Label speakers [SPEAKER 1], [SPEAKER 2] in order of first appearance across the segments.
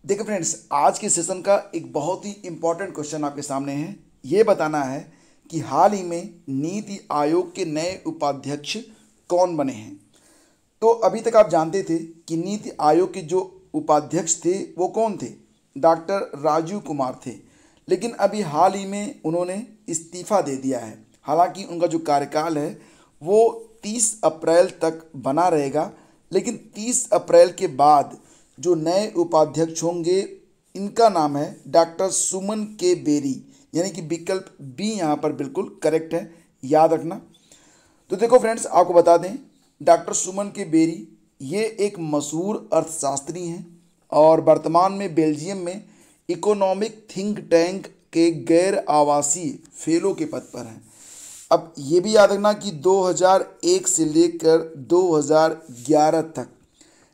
[SPEAKER 1] देखिए फ्रेंड्स, आज के सेशन का एक बहुत ही इम्पोर्टेंट क्वेश्चन आपके सामने है। ये बताना है कि हाल ही में नीति आयोग के नए उपाध्यक्ष कौन बने हैं। तो अभी तक आप जानते थे कि नीति आयोग के जो उपाध्यक्ष थे वो कौन थे, डॉक्टर राजीव कुमार थे। लेकिन अभी हाल ही में उन्होंने इस्तीफा दे दिया है। हालांकि उनका जो कार्यकाल है वो 30 अप्रैल तक बना रहेगा, लेकिन 30 अप्रैल के बाद जो नए उपाध्यक्ष होंगे इनका नाम है डॉक्टर सुमन के बेरी, यानी कि विकल्प बी यहाँ पर बिल्कुल करेक्ट है, याद रखना। तो देखो फ्रेंड्स, आपको बता दें डॉक्टर सुमन के बेरी ये एक मशहूर अर्थशास्त्री हैं और वर्तमान में बेल्जियम में इकोनॉमिक थिंक टैंक के गैर आवासीय फेलो के पद पर हैं। अब ये भी याद रखना कि 2001 से लेकर 2011 तक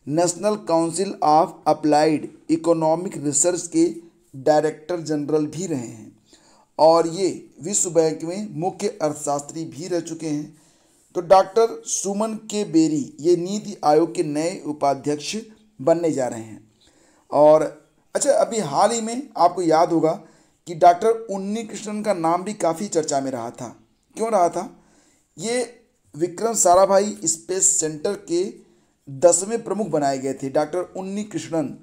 [SPEAKER 1] national council of applied economic research के डायरेक्टर जनरल भी रहे हैं और ये विश्व बैंक में मुख्य अर्थशास्त्री भी रह चुके हैं। तो डॉक्टर सुमन के बेरी ये नीति आयोग के नए उपाध्यक्ष बनने जा रहे हैं। और अच्छा, अभी हाल ही में आपको याद होगा कि डॉक्टर उन्नी कृष्णन का नाम भी काफ़ी चर्चा में रहा था। क्यों रहा था? ये विक्रम साराभाई स्पेस सेंटर के 10वें प्रमुख बनाए गए थे डॉक्टर उन्नी कृष्णन।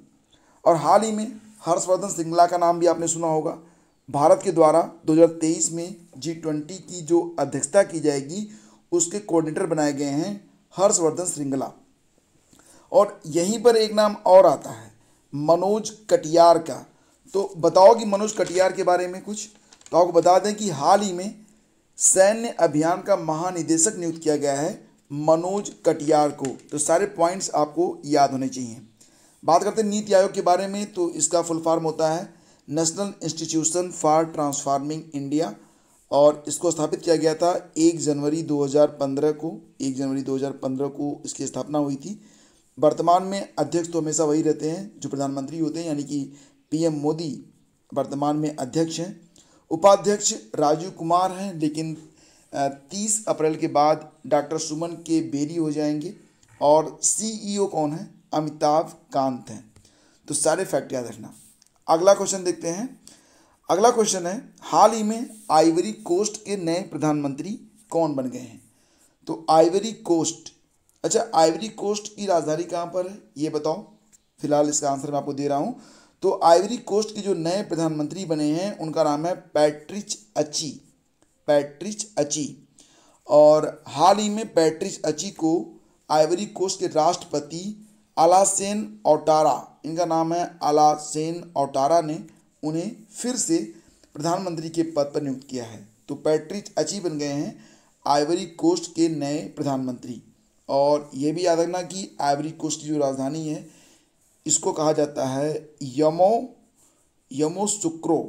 [SPEAKER 1] और हाल ही में हर्षवर्धन श्रृंगला का नाम भी आपने सुना होगा। भारत के द्वारा 2023 में G20 की जो अध्यक्षता की जाएगी उसके कोऑर्डिनेटर बनाए गए हैं हर्षवर्धन श्रृंगला। और यहीं पर एक नाम और आता है मनोज कटियार का। तो बताओ कि मनोज कटियार के बारे में कुछ। तो आपको बता दें कि हाल ही में सैन्य अभियान का महानिदेशक नियुक्त किया गया है मनोज कटियार को। तो सारे पॉइंट्स आपको याद होने चाहिए। बात करते हैं नीति आयोग के बारे में, तो इसका फुल फॉर्म होता है national institution for transforming India और इसको स्थापित किया गया था 1 जनवरी 2015 को। 1 जनवरी 2015 को इसकी स्थापना हुई थी। वर्तमान में अध्यक्ष तो हमेशा वही रहते हैं जो प्रधानमंत्री होते हैं, यानी कि पीएम मोदी वर्तमान में अध्यक्ष हैं। उपाध्यक्ष राजीव कुमार हैं, लेकिन 30 अप्रैल के बाद डॉक्टर सुमन के बेरी हो जाएंगे। और सीईओ कौन है? अमिताभ कांत हैं। तो सारे फैक्ट याद रखना। अगला क्वेश्चन देखते हैं। अगला क्वेश्चन है, हाल ही में आइवरी कोस्ट के नए प्रधानमंत्री कौन बन गए हैं? तो आइवरी कोस्ट, अच्छा आइवरी कोस्ट की राजधानी कहाँ पर है ये बताओ। फिलहाल इसका आंसर मैं आपको दे रहा हूँ। तो आइवरी कोस्ट के जो नए प्रधानमंत्री बने हैं उनका नाम है पैट्रिच अची। पैट्रिच अची। और हाल ही में पैट्रिच अची को आइवरी कोस्ट के राष्ट्रपति अलासेन ouattara, इनका नाम है अलासेन ouattara ने उन्हें फिर से प्रधानमंत्री के पद पर नियुक्त किया है। तो पैट्रिच अची बन गए हैं आइवरी कोस्ट के नए प्रधानमंत्री। और ये भी याद रखना कि आइवरी कोस्ट की जो राजधानी है इसको कहा जाता है यमोसुक्रो।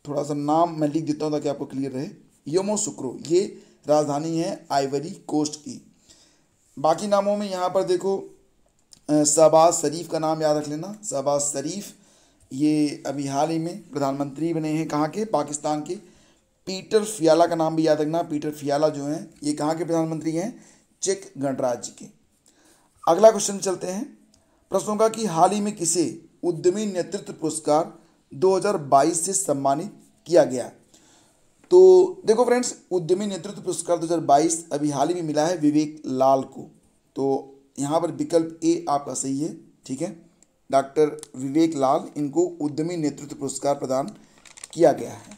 [SPEAKER 1] थोड़ा सा नाम मैं लिख देता हूँ ताकि आपको क्लियर रहे। यमोसुक्रो ये राजधानी है आइवरी कोस्ट की। बाकी नामों में यहाँ पर देखो शहबाज शरीफ का नाम याद रख लेना। शहबाज शरीफ ये अभी हाल ही में प्रधानमंत्री बने हैं, कहाँ के? पाकिस्तान के। पीटर फियाला का नाम भी याद रखना। पीटर फियाला जो हैं ये कहाँ के प्रधानमंत्री हैं? चेक गणराज्य के। अगला क्वेश्चन चलते हैं। प्रश्नों का कि हाल ही में किसे उद्यमी नेतृत्व पुरस्कार 2022 से सम्मानित किया गया? तो देखो फ्रेंड्स, उद्यमी नेतृत्व पुरस्कार 2022 अभी हाल ही में मिला है विवेक लाल को। तो यहाँ पर विकल्प ए आपका सही है, ठीक है। डॉक्टर विवेक लाल, इनको उद्यमी नेतृत्व पुरस्कार प्रदान किया गया है।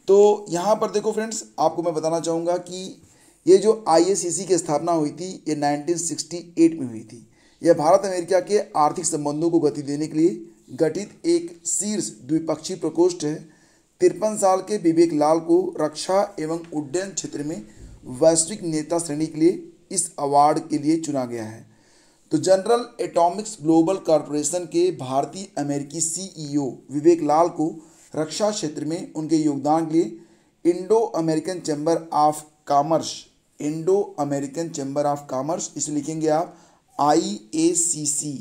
[SPEAKER 1] तो यहाँ पर देखो फ्रेंड्स, आपको मैं बताना चाहूँगा कि ये जो IACC की स्थापना हुई थी ये 1968 में हुई थी। यह भारत अमेरिका के आर्थिक संबंधों को गति देने के लिए गठित एक शीर्ष द्विपक्षीय प्रकोष्ठ है। 53 साल के विवेक लाल को रक्षा एवं उड्डयन क्षेत्र में वैश्विक नेता श्रेणी के लिए इस अवार्ड के लिए चुना गया है। तो जनरल एटॉमिक्स ग्लोबल कॉरपोरेशन के भारतीय अमेरिकी CEO विवेक लाल को रक्षा क्षेत्र में उनके योगदान के लिए Indo American chamber of commerce, इसे लिखेंगे आप IACC।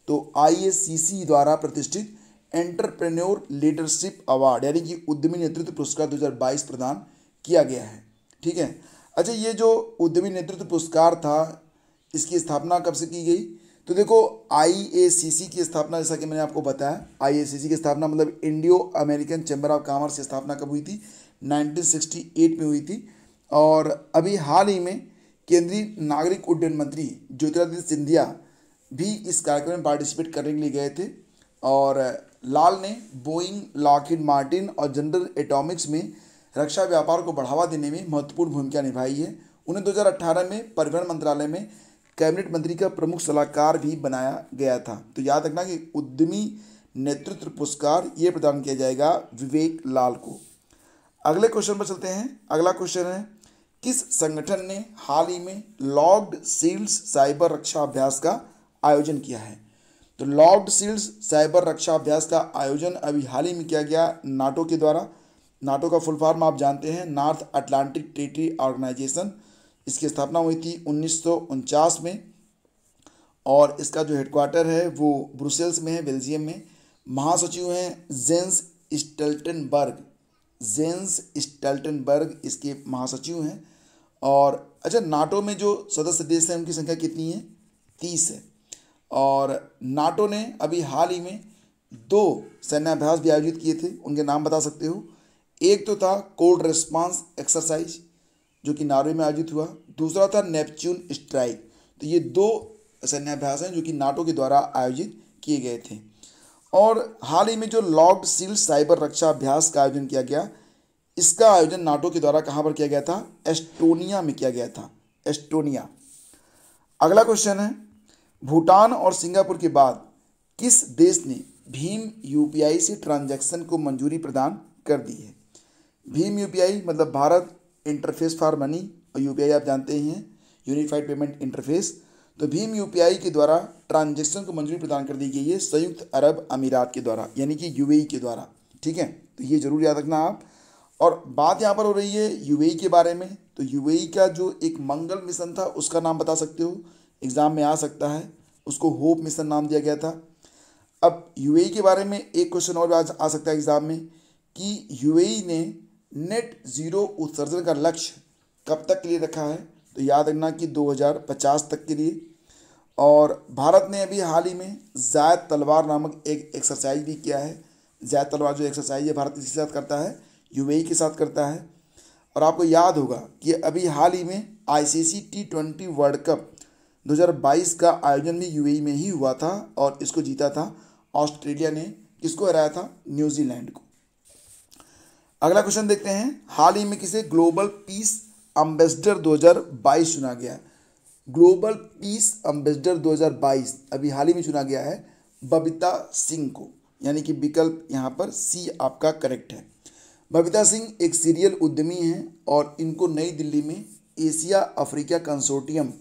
[SPEAKER 1] तो IACC द्वारा प्रतिष्ठित एंटरप्रेन्योर लीडरशिप अवार्ड यानी कि उद्यमी नेतृत्व पुरस्कार 2022 प्रदान किया गया है, ठीक है। अच्छा, ये जो उद्यमी नेतृत्व पुरस्कार था इसकी स्थापना कब से की गई? तो देखो, आईएसीसी की स्थापना, जैसा कि मैंने आपको बताया, आईएसीसी की स्थापना मतलब Indo American chamber of commerce की स्थापना कब हुई थी? 1968 में हुई थी। और अभी हाल ही में केंद्रीय नागरिक उड्डयन मंत्री ज्योतिरादित्य सिंधिया भी इस कार्यक्रम में पार्टिसिपेट करने के लिए गए थे। और लाल ने बोइंग, लॉकहीड मार्टिन और जनरल एटॉमिक्स में रक्षा व्यापार को बढ़ावा देने में महत्वपूर्ण भूमिका निभाई है। उन्हें 2018 में परिवहन मंत्रालय में कैबिनेट मंत्री का प्रमुख सलाहकार भी बनाया गया था। तो याद रखना कि उद्यमी नेतृत्व पुरस्कार ये प्रदान किया जाएगा विवेक लाल को। अगले क्वेश्चन पर चलते हैं। अगला क्वेश्चन है, किस संगठन ने हाल ही में लॉक्ड शील्ड्स साइबर रक्षा अभ्यास का आयोजन किया है? तो लॉक्ड शील्ड्स साइबर रक्षा अभ्यास का आयोजन अभी हाल ही में किया गया नाटो के द्वारा। नाटो का फुल फॉर्म आप जानते हैं, नॉर्थ अटलांटिक ट्रीटी ऑर्गेनाइजेशन। इसकी स्थापना हुई थी 1949 में और इसका जो हेडक्वार्टर है वो ब्रुसेल्स में है, बेल्जियम में। महासचिव हैं जेंस स्टोल्टेनबर्ग। जेंस स्टोल्टेनबर्ग इसके महासचिव हैं। और अच्छा, नाटो में जो सदस्य देश हैं उनकी संख्या कितनी है? 30 है। और नाटो ने अभी हाल ही में 2 सैन्याभ्यास भी आयोजित किए थे, उनके नाम बता सकते हो? एक तो था कोल्ड रिस्पांस एक्सरसाइज जो कि नॉर्वे में आयोजित हुआ, दूसरा था नेपच्यून स्ट्राइक। तो ये 2 सैन्याभ्यास हैं जो कि नाटो के द्वारा आयोजित किए गए थे। और हाल ही में जो लॉक्ड शील्ड साइबर रक्षा अभ्यास का आयोजन किया गया, इसका आयोजन नाटो के द्वारा कहाँ पर किया गया था? एस्टोनिया में किया गया था, एस्टोनिया। अगला क्वेश्चन है, भूटान और सिंगापुर के बाद किस देश ने भीम यूपीआई से ट्रांजैक्शन को मंजूरी प्रदान कर दी है? भीम यूपीआई मतलब भारत इंटरफेस फॉर मनी, और यूपीआई आप जानते ही हैं, यूनिफाइड पेमेंट इंटरफेस। तो भीम यूपीआई के द्वारा ट्रांजैक्शन को मंजूरी प्रदान कर दी गई है संयुक्त अरब अमीरात के द्वारा, यानी कि यूएई के द्वारा। ठीक है, तो ये जरूर याद रखना आप। और बात यहाँ पर हो रही है यूएई के बारे में। तो यूएई का जो एक मंगल मिशन था उसका नाम बता सकते हो? एग्जाम में आ सकता है, उसको होप मिशन नाम दिया गया था। अब यूएई के बारे में एक क्वेश्चन और आ सकता है एग्जाम में कि यूएई ने नेट ज़ीरो उत्सर्जन का लक्ष्य कब तक के लिए रखा है? तो याद रखना कि 2050 तक के लिए। और भारत ने अभी हाल ही में ज़ायद तलवार नामक एक एक्सरसाइज भी किया है। ज़ायद तलवार जो एक्सरसाइज है भारत किसके साथ करता है? यूएई के साथ करता है। और आपको याद होगा कि अभी हाल ही में आईसीसी T20 वर्ल्ड कप 2022 का आयोजन भी यूएई में ही हुआ था और इसको जीता था ऑस्ट्रेलिया ने। किसको हराया था? न्यूजीलैंड को। अगला क्वेश्चन देखते हैं, हाल ही में किसे ग्लोबल पीस एम्बेसडर 2022 चुना गया? ग्लोबल पीस एम्बेसडर 2022 अभी हाल ही में चुना गया है बबीता सिंह को, यानी कि विकल्प यहाँ पर सी आपका करेक्ट है। बबीता सिंह एक सीरियल उद्यमी हैं और इनको नई दिल्ली में एशिया अफ्रीका कंसोर्टियम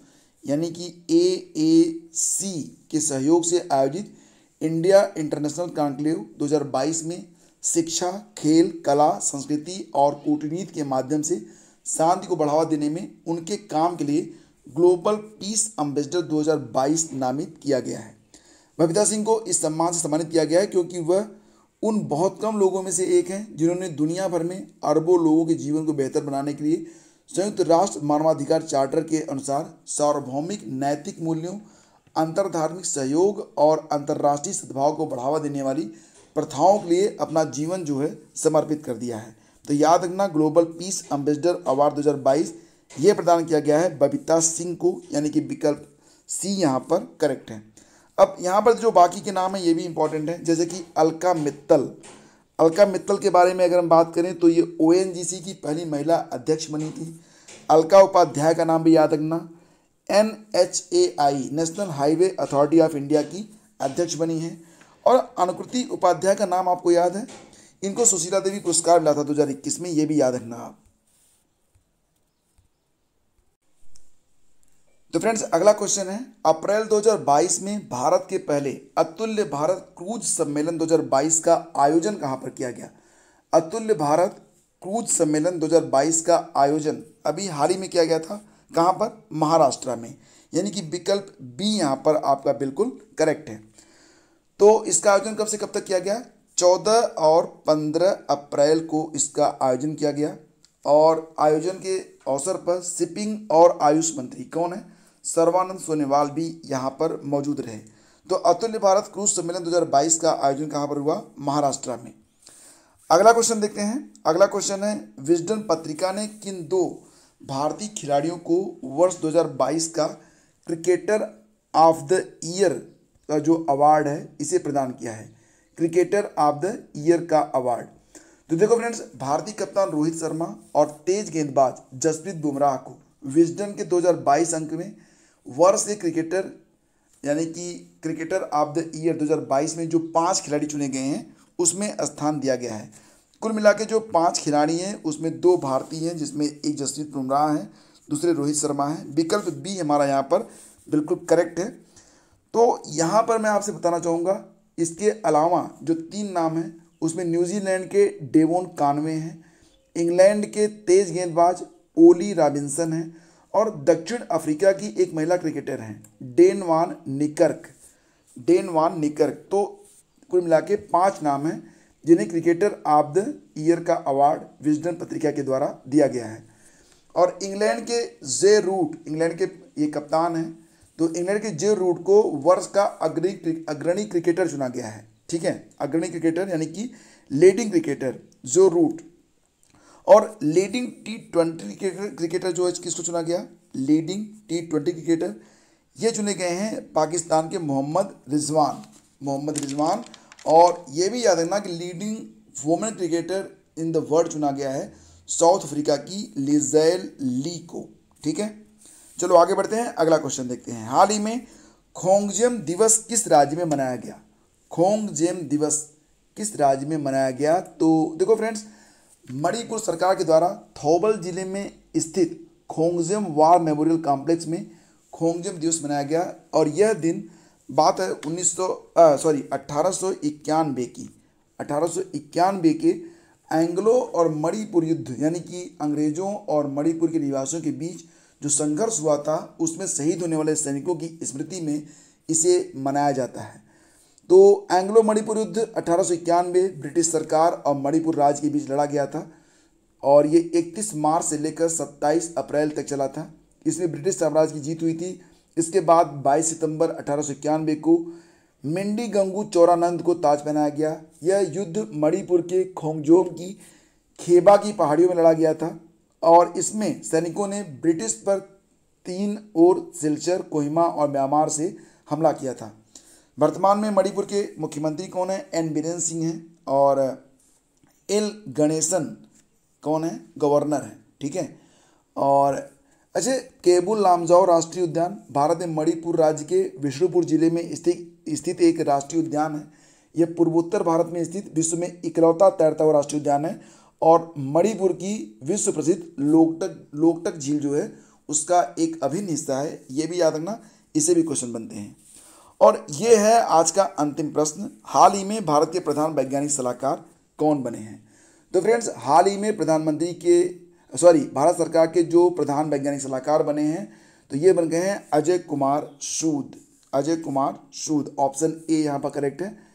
[SPEAKER 1] यानी कि AAC के सहयोग से आयोजित इंडिया इंटरनेशनल कॉन्क्लेव 2022 में शिक्षा, खेल, कला, संस्कृति और कूटनीति के माध्यम से शांति को बढ़ावा देने में उनके काम के लिए ग्लोबल पीस एम्बेसडर 2022 नामित किया गया है। बबीता सिंह को इस सम्मान से सम्मानित किया गया है क्योंकि वह उन बहुत कम लोगों में से एक हैं जिन्होंने दुनिया भर में अरबों लोगों के जीवन को बेहतर बनाने के लिए संयुक्त राष्ट्र मानवाधिकार चार्टर के अनुसार सार्वभौमिक नैतिक मूल्यों, अंतरधार्मिक सहयोग और अंतर्राष्ट्रीय सद्भाव को बढ़ावा देने वाली प्रथाओं के लिए अपना जीवन जो है समर्पित कर दिया है। तो याद रखना, ग्लोबल पीस एम्बेसडर अवार्ड 2022 ये प्रदान किया गया है बबीता सिंह को, यानी कि विकल्प सी यहाँ पर करेक्ट है। अब यहाँ पर जो बाकी के नाम हैं ये भी इंपॉर्टेंट है, जैसे कि अलका मित्तल। अलका मित्तल के बारे में अगर हम बात करें तो ये ONGC की पहली महिला अध्यक्ष बनी थी। अलका उपाध्याय का नाम भी याद रखना, NHAI national highway authority of India की अध्यक्ष बनी है। और अनुकृति उपाध्याय का नाम आपको याद है, इनको सुशीला देवी पुरस्कार मिला था 2021 में, ये भी याद रखना आप। तो फ्रेंड्स, अगला क्वेश्चन है, अप्रैल 2022 में भारत के पहले अतुल्य भारत क्रूज सम्मेलन 2022 का आयोजन कहां पर किया गया? अतुल्य भारत क्रूज सम्मेलन 2022 का आयोजन अभी हाल ही में किया गया था, कहां पर? महाराष्ट्र में, यानी कि विकल्प बी यहां पर आपका बिल्कुल करेक्ट है। तो इसका आयोजन कब से कब तक किया गया? 14 और 15 अप्रैल को इसका आयोजन किया गया। और आयोजन के अवसर पर शिपिंग और आयुष मंत्री कौन है? सर्बानंद सोनोवाल भी यहाँ पर मौजूद रहे। तो अतुल्य भारत क्रूज सम्मेलन 2022 का आयोजन कहाँ पर हुआ? महाराष्ट्र में। अगला क्वेश्चन देखते हैं। अगला क्वेश्चन है, विजडन पत्रिका ने किन 2 भारतीय खिलाड़ियों को वर्ष 2022 का क्रिकेटर ऑफ द ईयर का जो अवार्ड है इसे प्रदान किया है? क्रिकेटर ऑफ द ईयर का अवार्ड। तो देखो फ्रेंड्स, भारतीय कप्तान रोहित शर्मा और तेज गेंदबाज जसप्रीत बुमराह को विजडन के 2022 अंक में वर्ष के क्रिकेटर यानी कि क्रिकेटर ऑफ द ईयर 2022 में जो 5 खिलाड़ी चुने गए हैं उसमें स्थान दिया गया है। कुल मिला के जो 5 खिलाड़ी हैं उसमें 2 भारतीय हैं, जिसमें एक जसप्रीत बुमराह हैं, दूसरे रोहित शर्मा हैं। विकल्प बी हमारा यहाँ पर बिल्कुल करेक्ट है। तो यहाँ पर मैं आपसे बताना चाहूँगा, इसके अलावा जो 3 नाम हैं उसमें न्यूजीलैंड के डेवोन कानवे हैं, इंग्लैंड के तेज गेंदबाज ओली रॉबिन्सन हैं और दक्षिण अफ्रीका की एक महिला क्रिकेटर हैं डेन वान निकर्क। तो कुल मिला के 5 नाम हैं जिन्हें क्रिकेटर ऑफ द ईयर का अवार्ड विजडन पत्रिका के द्वारा दिया गया है। और इंग्लैंड के जे रूट, इंग्लैंड के ये कप्तान हैं, तो इंग्लैंड के जे रूट को वर्ष का अग्रणी क्रिकेटर चुना गया है। ठीक है, अग्रणी क्रिकेटर यानी कि लीडिंग क्रिकेटर जो रूट। और लीडिंग T20 क्रिकेटर जो है किसको चुना गया? लीडिंग T20 क्रिकेटर ये चुने गए हैं पाकिस्तान के मोहम्मद रिजवान। और ये भी याद रखना कि leading women cricketer in the world चुना गया है साउथ अफ्रीका की लिजेल ली को। ठीक है, चलो आगे बढ़ते हैं। अगला क्वेश्चन देखते हैं। हाल ही में खोंगजेम दिवस किस राज्य में मनाया गया? खोंगजेम दिवस किस राज्य में मनाया गया? तो देखो फ्रेंड्स, मणिपुर सरकार के द्वारा थौबल जिले में स्थित खोंगजेम वार मेमोरियल कॉम्प्लेक्स में खोंगजेम दिवस मनाया गया। और यह दिन बात है 1891 के एंग्लो और मणिपुर युद्ध यानी कि अंग्रेजों और मणिपुर के निवासियों के बीच जो संघर्ष हुआ था उसमें शहीद होने वाले सैनिकों की स्मृति में इसे मनाया जाता है। तो एंग्लो मणिपुर युद्ध 1891 ब्रिटिश सरकार और मणिपुर राज्य के बीच लड़ा गया था और ये 31 मार्च से लेकर 27 अप्रैल तक चला था। इसमें ब्रिटिश साम्राज्य की जीत हुई थी। इसके बाद 22 सितंबर 1891 को मेंडिगंगू चौरानंद को ताज पहनाया गया। यह युद्ध मणिपुर के खोंगजोम की खेबा की पहाड़ियों में लड़ा गया था और इसमें सैनिकों ने ब्रिटिश पर 3 ओर सिलचर, कोहिमा और म्यांमार से हमला किया था। वर्तमान में मणिपुर के मुख्यमंत्री कौन है? एन बीरेन सिंह हैं और एल गणेशन कौन है? गवर्नर हैं। ठीक है, और अच्छा, केबुल लामजाओ राष्ट्रीय उद्यान भारत में मणिपुर राज्य के विष्णुपुर जिले में स्थित एक राष्ट्रीय उद्यान है। यह पूर्वोत्तर भारत में स्थित विश्व में इकलौता तैरता हुआ राष्ट्रीय उद्यान है और मणिपुर की विश्व प्रसिद्ध लोकटक झील जो है उसका एक अभिन्न हिस्सा है। ये भी याद रखना, इसे भी क्वेश्चन बनते हैं। और ये है आज का अंतिम प्रश्न, हाल ही में भारत के प्रधान वैज्ञानिक सलाहकार कौन बने हैं? तो फ्रेंड्स, हाल ही में भारत सरकार के जो प्रधान वैज्ञानिक सलाहकार बने हैं तो ये बन गए हैं अजय कुमार सूद। ऑप्शन ए यहाँ पर करेक्ट है।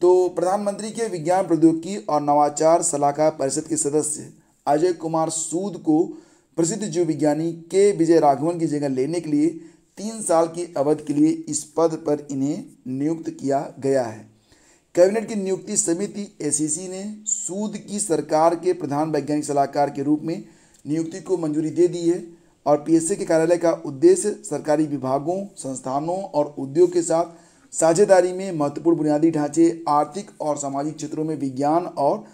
[SPEAKER 1] तो प्रधानमंत्री के विज्ञान प्रौद्योगिकी और नवाचार सलाहकार परिषद के सदस्य अजय कुमार सूद को प्रसिद्ध जीव विज्ञानी के विजय राघवन की जगह लेने के लिए 3 साल की अवधि के लिए इस पद पर इन्हें नियुक्त किया गया है। कैबिनेट की नियुक्ति समिति एसीसी ने सूद की सरकार के प्रधान वैज्ञानिक सलाहकार के रूप में नियुक्ति को मंजूरी दे दी है और पीएसए के कार्यालय का उद्देश्य सरकारी विभागों, संस्थानों और उद्योग के साथ साझेदारी में महत्वपूर्ण बुनियादी ढांचे, आर्थिक और सामाजिक क्षेत्रों में विज्ञान और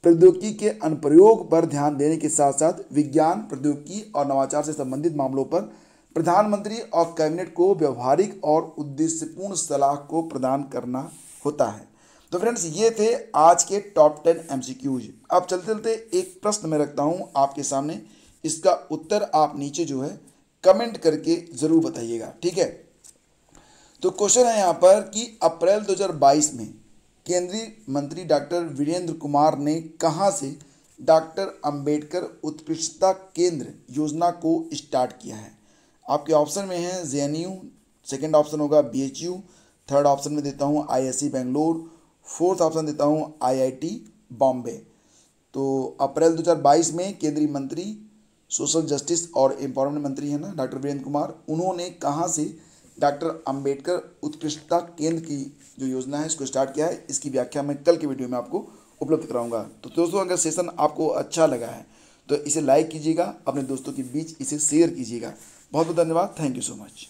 [SPEAKER 1] प्रौद्योगिकी के अनुप्रयोग पर ध्यान देने के साथ साथ विज्ञान, प्रौद्योगिकी और नवाचार से संबंधित मामलों पर प्रधानमंत्री और कैबिनेट को व्यवहारिक और उद्देश्यपूर्ण सलाह को प्रदान करना होता है। तो फ्रेंड्स, ये थे आज के टॉप 10 MCQs। अब चलते चलते एक प्रश्न मैं रखता हूँ आपके सामने, इसका उत्तर आप नीचे जो है कमेंट करके ज़रूर बताइएगा। ठीक है, तो क्वेश्चन है यहाँ पर कि अप्रैल 2022 में केंद्रीय मंत्री डॉक्टर वीरेंद्र कुमार ने कहाँ से डॉक्टर अंबेडकर उत्कृष्टता केंद्र योजना को स्टार्ट किया है? आपके ऑप्शन में है JNU, सेकेंड ऑप्शन होगा BHU, थर्ड ऑप्शन में देता हूँ ISC बेंगलोर, फोर्थ ऑप्शन देता हूँ IIT बॉम्बे। तो अप्रैल 2022 में केंद्रीय मंत्री सोशल जस्टिस और एम्पावरमेंट मंत्री हैं ना डॉक्टर वीरेंद्र कुमार, उन्होंने कहाँ से डॉक्टर अंबेडकर उत्कृष्टता केंद्र की जो योजना है इसको स्टार्ट किया है, इसकी व्याख्या मैं कल के वीडियो में आपको उपलब्ध कराऊंगा। तो दोस्तों अगर सेशन आपको अच्छा लगा है तो इसे लाइक कीजिएगा, अपने दोस्तों के बीच इसे शेयर कीजिएगा। बहुत बहुत धन्यवाद। Thank you so much.